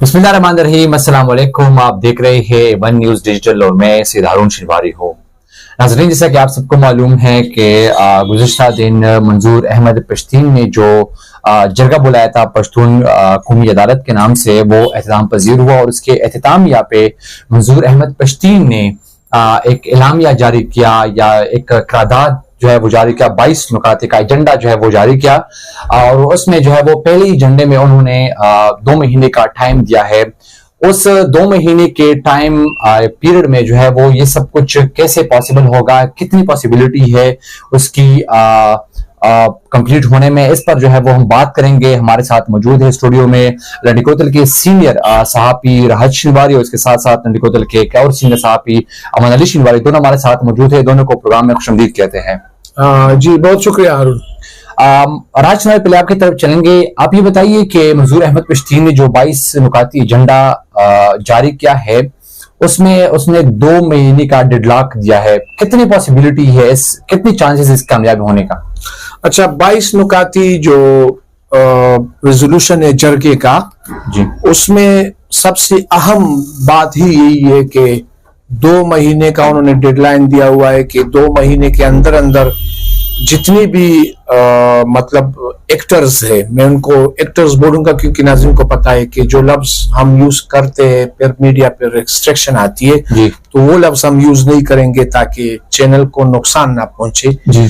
बिस्मिल्लाहिर्रहमानिर्रहीम, अस्सलाम वालेकुम। आप देख रहे हैं वन न्यूज़ डिजिटल और मैं सैयद हारून शिनवारी हूँ। नाज़रीन, जैसा कि आप सबको मालूम है कि गुज़िश्ता दिन मंजूर अहमद पश्तीन ने जो जरगा बुलाया था पश्तून कौमी अदालत के नाम से, वो एहतराम पजीर हुआ और उसके एहततामिया पे मंजूर अहमद पश्तीन ने एक एलामिया जारी किया या एक करारदाद जो है वो जारी किया। 22 नुकाते का एजेंडा जो है वो जारी किया और उसमें जो है वो पहले ही एजेंडे में उन्होंने 2 महीने का टाइम दिया है। उस 2 महीने के टाइम पीरियड में जो है वो ये सब कुछ कैसे पॉसिबल होगा, कितनी पॉसिबिलिटी है उसकी कंप्लीट होने में, इस पर जो है वो हम बात करेंगे। हमारे साथ मौजूद है स्टूडियो में लंडी कोतल के सीनियर सहाफी राहत शिनवारी और इसके साथ साथ लंडी कोतल के एक और सीनियर सहाफी अमन अली शिनवारी, दोनों हमारे साथ मौजूद है। दोनों को प्रोग्राम में खुशआमदीद कहते हैं। जी बहुत शुक्रिया हारून। राज शिनवारी, पहले आपकी तरफ चलेंगे। आप ये बताइए कि मंजूर अहमद पश्तीन ने जो 22 नुकाती एजेंडा जारी किया है उसमें उसने 2 महीने का डेडलॉक दिया है, कितनी पॉसिबिलिटी है, कितनी चांसेस इस कामयाब होने का? अच्छा, 22 नुकाती जो रेजोल्यूशन है जरगे का जी, उसमें सबसे अहम बात ही यही है कि 2 महीने का उन्होंने डेडलाइन दिया हुआ है कि 2 महीने के अंदर अंदर जितनी भी मतलब एक्टर्स है, मैं उनको एक्टर्स बोलूंगा क्योंकि नाज़रीन को पता है कि जो लफ्ज हम यूज करते हैं फिर मीडिया पे रिस्ट्रिक्शन आती है जी, तो वो लफ्ज हम यूज नहीं करेंगे ताकि चैनल को नुकसान ना पहुंचे जी।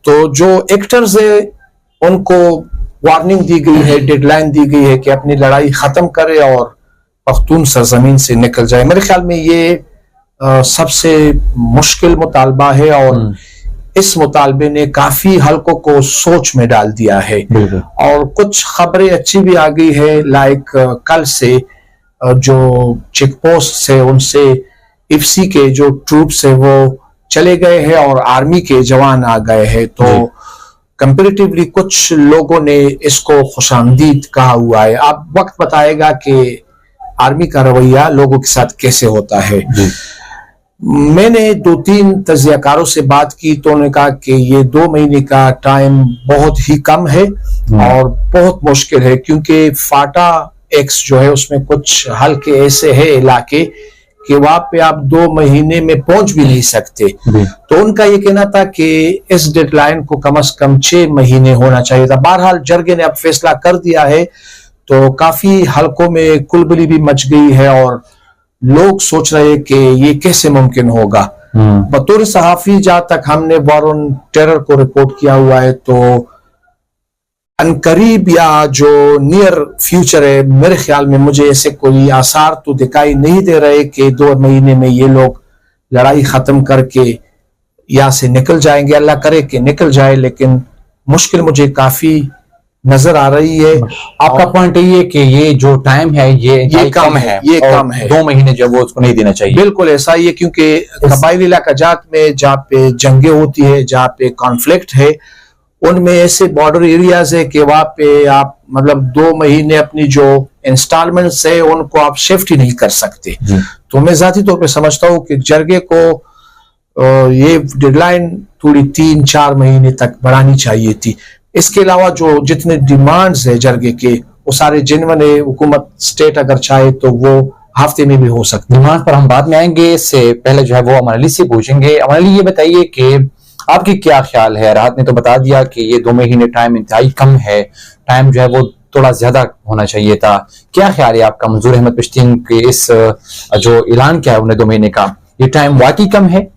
तो जो एक्टर्स है उनको वार्निंग दी गई है, डेडलाइन दी गई है कि अपनी लड़ाई खत्म करे और पख्तून सरजमीन से निकल जाए। मेरे ख्याल में ये सबसे मुश्किल मुतालबा है और इस मुतालबे ने काफी हलकों को सोच में डाल दिया है और कुछ खबरें अच्छी भी आ गई है। लाइक कल से जो चेक पोस्ट से उनसे इफ्सी के जो ट्रूप्स है वो चले गए हैं और आर्मी के जवान आ गए हैं, तो कंपैरेटिवली कुछ लोगों ने इसको खुशामदीद कहा हुआ है। अब वक्त बताएगा कि आर्मी का रवैया लोगों के साथ कैसे होता है। मैंने 2-3 तज्जियाकारों से बात की तो उन्होंने कहा कि ये 2 महीने का टाइम बहुत ही कम है और बहुत मुश्किल है क्योंकि फाटा एक्स जो है उसमें कुछ हल्के ऐसे है इलाके कि वहां पे आप 2 महीने में पहुंच भी नहीं सकते। तो उनका ये कहना था कि इस डेडलाइन को कम से कम 6 महीने होना चाहिए था। बहरहाल जरगे ने अब फैसला कर दिया है तो काफी हलकों में कुलबली भी मच गई है और लोग सोच रहे हैं कि ये कैसे मुमकिन होगा। बतौर सहाफी जहां तक हमने वॉर ऑन टेरर को रिपोर्ट किया हुआ है तो अनकरीब या जो नियर फ्यूचर है, मेरे ख्याल में मुझे ऐसे कोई आसार तो दिखाई नहीं दे रहे कि 2 महीने में ये लोग लड़ाई खत्म करके यहाँ से निकल जाएंगे। अल्लाह करे कि निकल जाए, लेकिन मुश्किल मुझे काफी नजर आ रही है। आपका पॉइंट ये है कि ये जो टाइम है ये कम है, ये कम है। 2 महीने जो वो उसको नहीं देना चाहिए। बिल्कुल ऐसा ही है क्योंकि कबाइली इलाकाजात में जहाँ पे जंगें होती है, जहाँ पे कॉन्फ्लिक्ट है, उनमें ऐसे बॉर्डर एरियाज है कि वहां पे आप मतलब 2 महीने अपनी जो इंस्टॉलमेंट्स है उनको आप शिफ्ट ही नहीं कर सकते। तो मैं जाती तौर पे समझता हूँ कि जरगे को ये डेडलाइन थोड़ी 3-4 महीने तक बढ़ानी चाहिए थी। इसके अलावा जो जितने डिमांड्स है जरगे के वो सारे जिनवन है, हुकूमत स्टेट अगर चाहे तो वो हफ्ते में भी हो सकते। डिमांड पर हम बाद में आएंगे, इससे पहले जो है वो अमन अली से पूछेंगे। अमन अली, ये बताइए कि आपकी क्या ख्याल है? राहत ने तो बता दिया कि ये 2 महीने टाइम इंतहाई कम है, टाइम जो है वो थोड़ा ज्यादा होना चाहिए था। क्या ख्याल है आपका मंजूर अहमद पश्तीन के इस जो ऐलान किया है उन्हें 2 महीने का, ये टाइम वाकई कम है?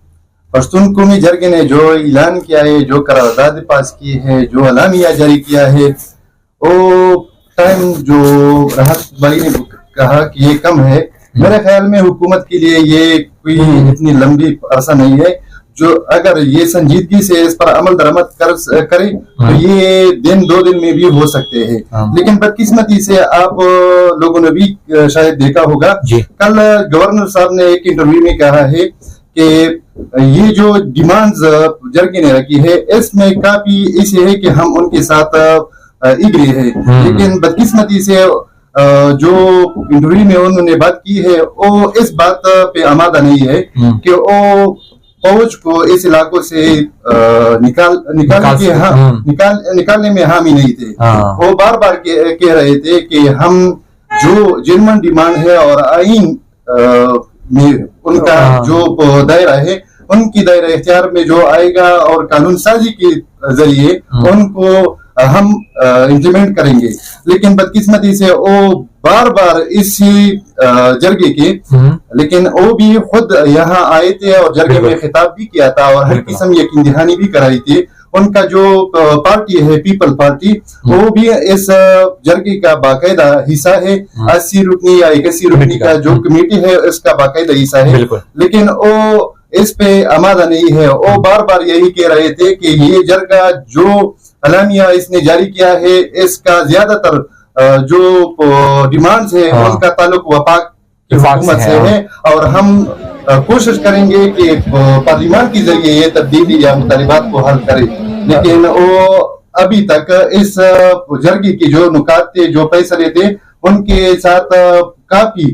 पश्तून कौमी जरगे ने जो ऐलान किया है, जो करारदाद पास की है, जो अलामिया जारी किया है, वो टाइम जो राहत भाई ने कहा कि ये कम है, मेरे ख्याल में हुकूमत के लिए ये कोई इतनी लंबी अरसा नहीं है। जो अगर ये संजीदगी से इस पर अमल दरामद करे तो ये 2 दिन में भी हो सकते हैं। लेकिन बदकिस्मती से आप लोगों ने भी शायद देखा होगा, कल गवर्नर साहब ने एक इंटरव्यू में कहा है कि ये जो डिमांड्स जरगे ने रखी है इसमें काफी ऐसे है कि हम उनके साथ एग्री है, लेकिन बदकिस्मती से जो इंटरव्यू में उन्होंने बात की है वो इस बात पे आमादा नहीं है कि वो फौज को इस इलाकों से निकालने में हामी नहीं थे। वो बार बार कह रहे थे कि हम जो जेन्युइन डिमांड है और आइन में उनका जो दायरा है, उनकी दायरा इख्तियार में जो आएगा और कानून साजी के जरिए उनको हम इम्प्लीमेंट करेंगे। लेकिन बदकिस्मती से वो बार बार इसी जरगे के, लेकिन वो भी खुद यहाँ आए थे और जरगे में खिताब भी किया था और हर किस्म यकीन दहानी भी कराई थी। उनका जो पार्टी है पीपल पार्टी, वो भी इस जरगे का बाकायदा हिस्सा है। 80 रुकनी या 81 रुकनी का जो कमेटी है इसका बाकायदा हिस्सा है, लेकिन वो इस पे आमादा नहीं है। वो बार बार यही कह रहे थे कि ये जरगा जो अलामिया इसने जारी किया है, इसका ज्यादातर जो डिमांड्स है उनका ताल्लुक वफाक की हुकूमत से है और हम कोशिश करेंगे कि पार्लियामेंट के जरिए ये तब्दीली या मुतालिबात को हल करें। लेकिन वो अभी तक इस जरगे के जो नुकात थे, जो फैसले थे, उनके साथ काफी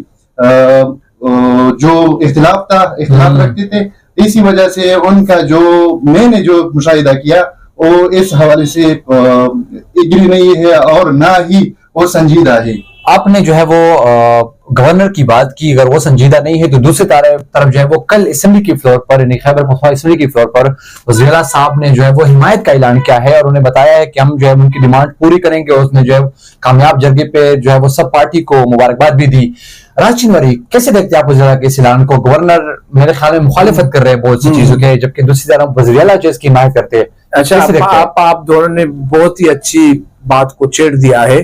जो इख्तिलाफ रखते थे। इसी वजह से उनका जो मैंने जो मुशाहिदा किया वो इस हवाले से एग्री नहीं है और ना ही वो संजीदा है। आपने जो है वो गवर्नर की बात की, अगर वो संजीदा नहीं है तो दूसरी तरफ जो है वो कल असेंबली की फ्लोर पर, खैबर पख्तूनख्वा असेंबली की फ्लोर पर वज़ीर आला साहब ने जो है वो हिमायत का ऐलान किया है और उन्होंने बताया है कि हम जो है उनकी डिमांड पूरी करेंगे। उसने जो है कामयाब जरगे पे जो है वो सब पार्टी को मुबारकबाद भी दी। राशिद मरी, कैसे देखते हैं आप वज़ीर आला के इस ऐलान को? गवर्नर मेरे ख्याल में मुखालिफत कर रहे हैं बहुत सी चीजों के, जबकि दूसरी तरफ वज़ीर आला जो इसकी हिमायत करते हैं। अच्छा, आप दोनों ने बहुत ही अच्छी बात को छेड़ दिया है।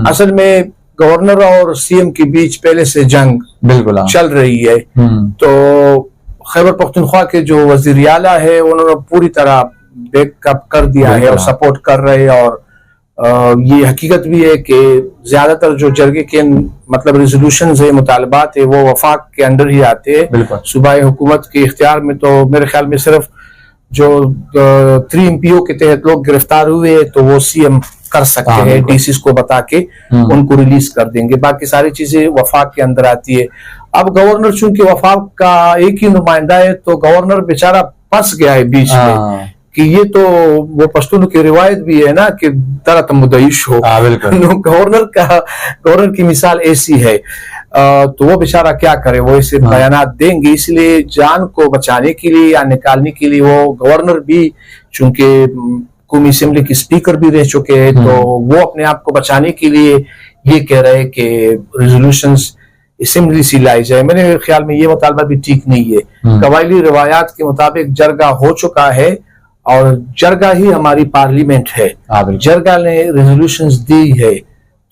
असल में गवर्नर और सीएम के बीच पहले से जंग बिल्कुल चल रही है। तो खैबर पख्तूनख्वा के जो वजीर आला है उन्होंने पूरी तरह बैकअप कर दिया है और सपोर्ट कर रहे हैं। और ये हकीकत भी है कि ज्यादातर जो जरगे के मतलब रेजोल्यूशंस है, मुतालबात है, वो वफाक के अंडर ही आते हैं। सूबाई हुकूमत के इख्तियार में तो मेरे ख्याल में सिर्फ जो 3 MPO के तहत लोग गिरफ्तार हुए तो वो सीएम कर सकते हैं, डीसीस को बता के उनको रिलीज कर देंगे। बाकी सारी चीजें वफाक के अंदर आती है। अब गवर्नर चूंकि वफाक का एक ही नुमाइंदा है तो गवर्नर बेचारा फंस गया है बीच में कि ये तो वो पश्तून की रिवायत भी है ना कि तरत मुदईश हो। गवर्नर की मिसाल ऐसी है। तो वो बेचारा क्या करे, वो इसे बयानात देंगे। इसलिए जान को बचाने के लिए या निकालने के लिए वो गवर्नर भी चूंकि कौमी असेंबली की स्पीकर भी रह चुके हैं तो वो अपने आप को बचाने के लिए ये कह रहे हैं कि रेजोल्यूशंस असेंबली से लाई जाए। मेरे ख्याल में ये मुतालबा भी ठीक नहीं है। कबायली रिवायात के मुताबिक जरगा हो चुका है और जरगा ही हमारी पार्लियामेंट है। जरगा ने रेजोल्यूशंस दी है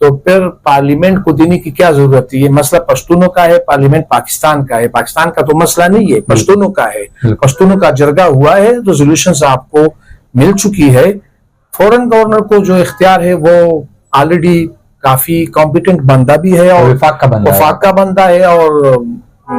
तो फिर पार्लियामेंट को देने की क्या जरूरत है? ये मसला पश्तूनों का है, पार्लियामेंट पाकिस्तान का है। पाकिस्तान का तो मसला नहीं है, पश्तूनों का है। पश्तूनों का जरगा हुआ है, रेजोल्यूशंस आपको मिल चुकी है। फौरन गवर्नर को जो इख्तियार है वो ऑलरेडी काफी कॉम्पिटेंट बंदा भी है और वफाक का बंदा है और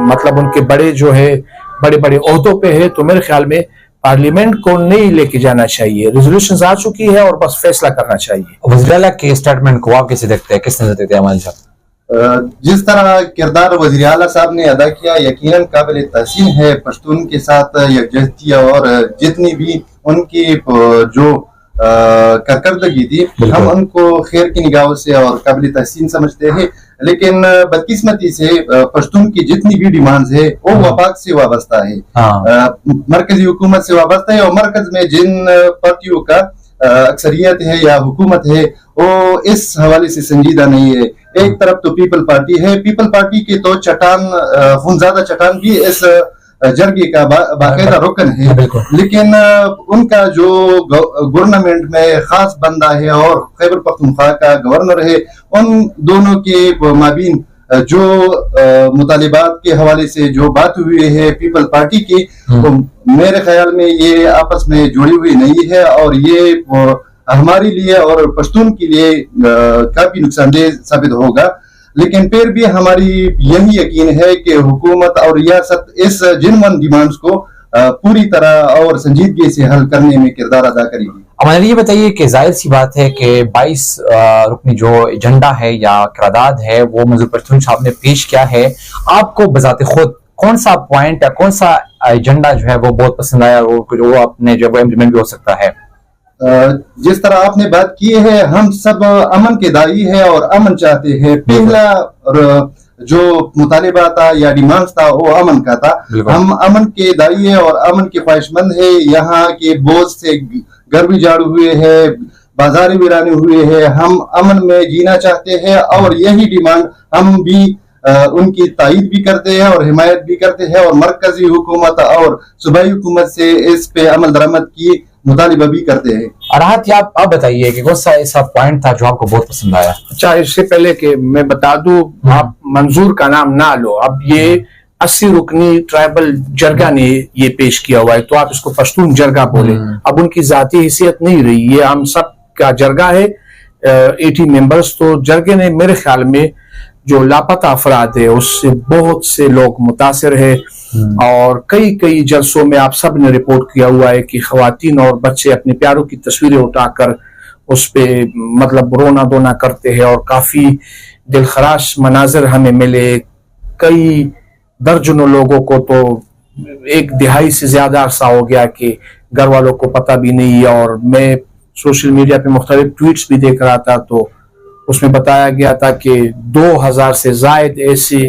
मतलब उनके बड़े जो है बड़े बड़े ओहदों पे है। तो मेरे ख्याल में पार्लियामेंट को नहीं लेके जाना चाहिए, रेजोल्यूशंस आ चुकी है और बस फैसला करना चाहिए। वज़ीर आला के स्टेटमेंट को आप कैसे देखते हैं, किस नजर देखते हैं? जिस तरह किरदार वज़ीर आला साहब ने अदा किया यकीनन काबिल तहसीन है। पश्तून के साथ यकजहती और जितनी भी उनकी जो कारकर्दगी थी हम उनको खैर की निगाहों से और काबिल तहसीन समझते हैं। लेकिन बदकिस्मती से पश्तून की जितनी भी डिमांड्स है वो वफाक से वाबस्ता है, मरकजी हुकूमत से वाबस्ता है और मरकज में जिन पार्टियों का अक्सरियत है या हुकूमत है वो इस हवाले से संजीदा नहीं है। एक तरफ तो पीपल पार्टी है, पीपल पार्टी के तो चट्टान खूनज़ादा चट्टान भी इस जरगे का बाकायदा रुकन है, लेकिन उनका जो गवर्नमेंट में खास बंदा है और खैबर पख्तूनख्वा का गवर्नर है, उन दोनों के माबीन जो मुतालिबात के हवाले से जो बात हुई है पीपल पार्टी की, तो मेरे ख्याल में ये आपस में जुड़ी हुई नहीं है और ये हमारे लिए और पश्तून के लिए काफी नुकसानदेह साबित होगा। लेकिन फिर भी हमारी यही यकीन है कि हुकूमत और रियासत इस जिनमन डिमांड्स को पूरी तरह और संजीदगी से हल करने में किरदार अदा करेगी। हमारे ये बताइए कि जाहिर सी बात है कि 22 रुकनी जो एजेंडा है या करारदाद है वो मंजूर पश्तून साहब ने पेश किया है, आपको बजाते खुद कौन सा पॉइंट या कौन सा एजेंडा जो है वो बहुत पसंद आया और वो अपने जो इम्प्लीमेंट भी हो सकता है? जिस तरह आपने बात की है, हम सब अमन के दाई है और अमन चाहते हैं। पहला जो मुतालिबा था या डिमांड था वो अमन का था। हम अमन के दाई है और अमन के ख्वाहिशमंद है। यहाँ के बोझ से घर भी झाड़ू हुए हैं, बाजार वीराने हुए हैं। हम अमन में जीना चाहते हैं और यही डिमांड हम भी उनकी तायीद भी करते हैं और हिमायत भी करते हैं और मरकजी हुकूमत और सूबाई हुकूमत से इस पे अमल दरामद की मुतालिबा भी करते हैं। राहत आप बताइए कि कौन सा ऐसा पॉइंट था जो आपको बहुत पसंद आया? अच्छा, इससे पहले कि मैं बता दूं, आप मंजूर का नाम ना लो। अब ये 80 रुकनी ट्राइबल जरगा ने ये पेश किया हुआ है, तो आप इसको पश्तून जरगा बोले। अब उनकी जाती हैसियत नहीं रही, ये हम सब का जरगा है, 80 मेंबर्स। तो जरगे ने मेरे ख्याल में जो लापता अफराद है उससे बहुत से लोग मुतासिर है और कई जलसों में आप सब ने रिपोर्ट किया हुआ है कि खवातीन और बच्चे अपने प्यारों की तस्वीरें उठाकर उस पे मतलब रोना धोना करते हैं और काफी दिलखराश मनाजिर हमें मिले। कई दर्जनों लोगों को तो 1 दिहाई से ज्यादा अरसा हो गया कि घर वालों को पता भी नहीं। और मैं सोशल मीडिया पे मुख्तलिफ ट्वीट्स भी देख रहा था, तो उसमें बताया गया था कि 2000 से जायद ऐसी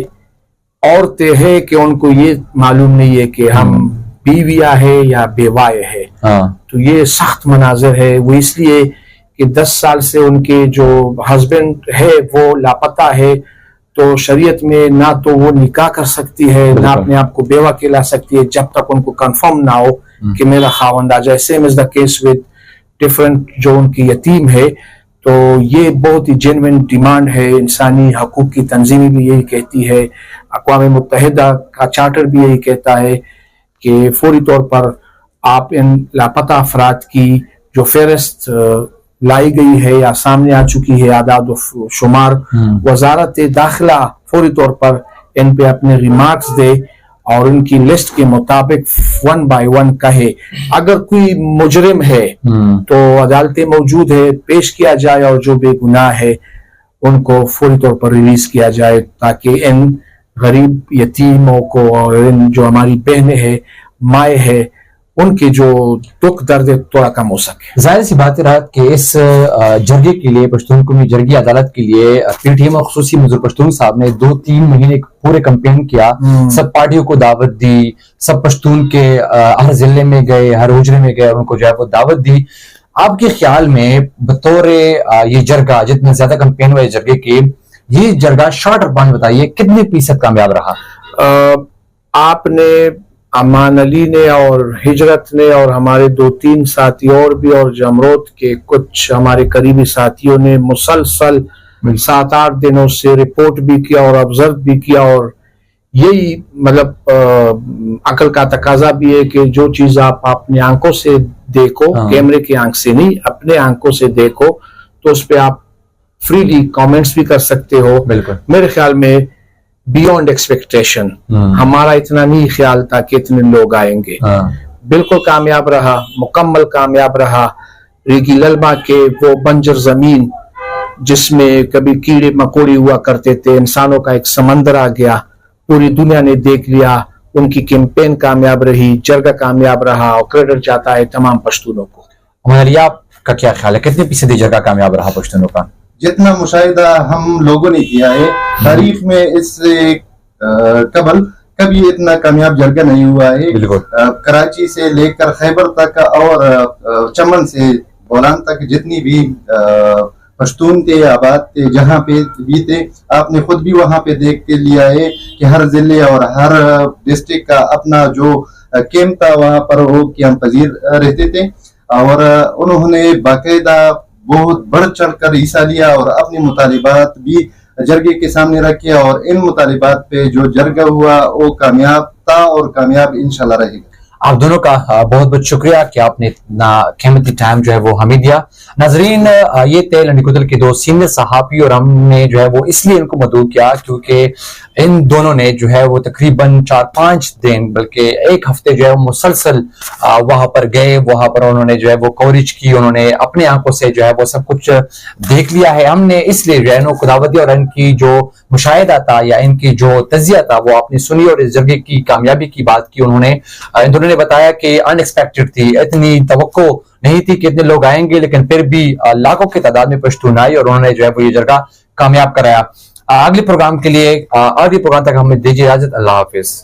औरतें हैं कि उनको ये मालूम नहीं है कि हम बीविया है या बेवाए है। तो ये सख्त मनाजिर है। वो इसलिए कि 10 साल से उनके जो हस्बैंड है वो लापता है, तो शरीयत में ना तो वो निकाह कर सकती है ना अपने आप को बेवा कहला सकती है जब तक उनको कंफर्म ना हो कि मेरा खावंद आ जाए। Same is the case with different जो उनकी यतीम है। तो ये बहुत ही जेन्युइन डिमांड है। इंसानी हकूक की तंजीमें भी यही कहती है, अक़वाम मुत्तहिदा का चार्टर भी यही कहता है कि फौरी तौर पर आप इन लापता अफराद की जो फहरिस्त लाई गई है या सामने आ चुकी है आदाद शुमार, वजारत दाखिला फौरी तौर पर इन पे अपने रिमार्क्स दे और उनकी लिस्ट के मुताबिक 1 by 1 कहे। अगर कोई मुजरिम है तो अदालतें मौजूद है, पेश किया जाए और जो बेगुनाह है उनको फौरी तौर पर रिलीज किया जाए ताकि इन गरीब यतीमों को और इन जो हमारी बहनें हैं, माए है, उनके जो दुख दर्द थोड़ा कम हो सके। जाहिर सी बात है कि इस जरगे के लिए पश्तून कौमी जरगी अदालत के लिए पीटीएम और खुसूसी मंजूर पश्तून साहब ने 2-3 महीने पूरे कैंपेन किया, सब पार्टियों को दावत दी, सब पश्तून के हर जिले में गए, हर हुजरे में गए, उनको जो है वो दावत दी। आपके ख्याल में बतौर ये जरगा जितना ज्यादा कैंपेन हुआ जरगे के, ये जरगा शॉर्ट और पॉइंट बताइए कितने फीसद कामयाब रहा? आपने अमान अली ने और हिजरत ने और हमारे 2-3 साथी और भी और जमरोत के कुछ हमारे करीबी साथियों ने मुसलसल 7-8 दिनों से रिपोर्ट भी किया और ऑब्जर्व भी किया। और यही मतलब अकल का तकाजा भी है कि जो चीज आप अपनी आंखों से देखो, कैमरे की आंख से नहीं, अपने आंखों से देखो, तो उस पर आप फ्रीली कमेंट्स भी कर सकते हो। बिल्कुल, मेरे ख्याल में बियॉन्ड एक्सपेक्टेशन, हमारा इतना नहीं ख्याल था कि इतने लोग आएंगे। बिल्कुल कामयाब रहा, मुकम्मल कामयाब रहा। रेगी ललमा के वो बंजर जमीन जिसमें कभी कीड़े मकोड़े हुआ करते थे, इंसानों का एक समंदर आ गया, पूरी दुनिया ने देख लिया। उनकी कैंपेन कामयाब रही, जरगा कामयाब रहा और क्रेडिट जाता है तमाम पश्तूनों को। आपका क्या ख्याल है, कितने फीसदी जरगा कामयाब रहा पश्तूनों का? जितना मुशाहिदा हम लोगों ने किया है तारीख में, इससे कबल कभी इतना कामयाब जरगा नहीं हुआ है। कराची से लेकर खैबर तक और चमन से बोलान तक जितनी भी पश्तून थे, आबाद थे, जहाँ पे भी थे, आपने खुद भी वहाँ पे देख के लिया है कि हर जिले और हर डिस्ट्रिक्ट का अपना जो कैंप था वहाँ पर वो क्याम पजीर रहते थे और उन्होंने बाकायदा बहुत बढ़ चढ़ कर हिस्सा लिया और अपने मुतालिबात भी जरगे के सामने रखे और इन मुतालिबात पे जो जरगा हुआ वो कामयाब था और कामयाब इंशाल्लाह रहेगा। आप दोनों का बहुत बहुत शुक्रिया कि आपने इतना कीमती टाइम जो है वो हमें दिया। नाजरीन, ये थे लंडीकुदल के 2 सीनियर सहाफी और हमने जो है वो इसलिए इनको मदऊ किया क्योंकि इन दोनों ने जो है वो तकरीबन 4-5 दिन बल्कि 1 हफ्ते जो है वो मुसलसल वहां पर गए, वहां पर उन्होंने जो है वो कवरेज की, उन्होंने अपने आंखों से जो है वो सब कुछ देख लिया है। हमने इसलिए जो है इनको दावत दी और इनकी जो मुशाहिदा था या इनकी जो तजिया था वो आपने सुनी और इस जगह की कामयाबी की बात की। इन दोनों ने نے بتایا کہ ان ایکسپیکٹڈ تھی، اتنی توقع نہیں تھی کہ اتنے لوگ آئیں گے، لیکن پھر بھی لاکھوں کی تعداد میں پشتون آئی اور انہوں نے جو ہے وہ یہ جرگہ کامیاب کرایا۔ اگلے پروگرام کے لیے اگلے پروگرام تک ہمیں دیجیے اجازت، اللہ حافظ۔